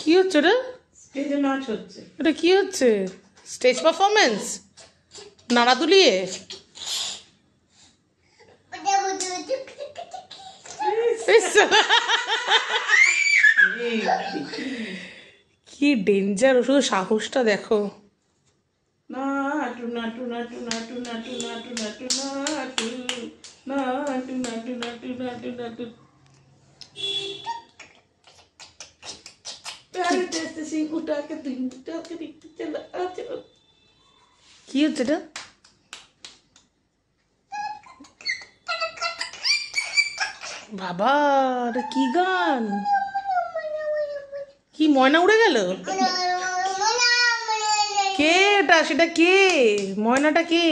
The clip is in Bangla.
কি হচ্ছে রে? স্টেজে নাচ হচ্ছে। এটা কি হচ্ছে? Stage performance? নাড়া দুলিয়ে? কি ডেঞ্জার, শুধু সাহসটা দেখো। নাটু নাটু নাটু নাটু নাটু নাটু নাটু নাটু নাটু নাটু নাটু নাটু নাটু। प्यार जैसे सिंह उठा के दिन उठा के दिखते चला आज। কি হচ্ছে এটা? বাবা, এটা কি গান? কি ময়না উড়ে গেল? কে এটা? সেটা কে? ময়নাটা কে?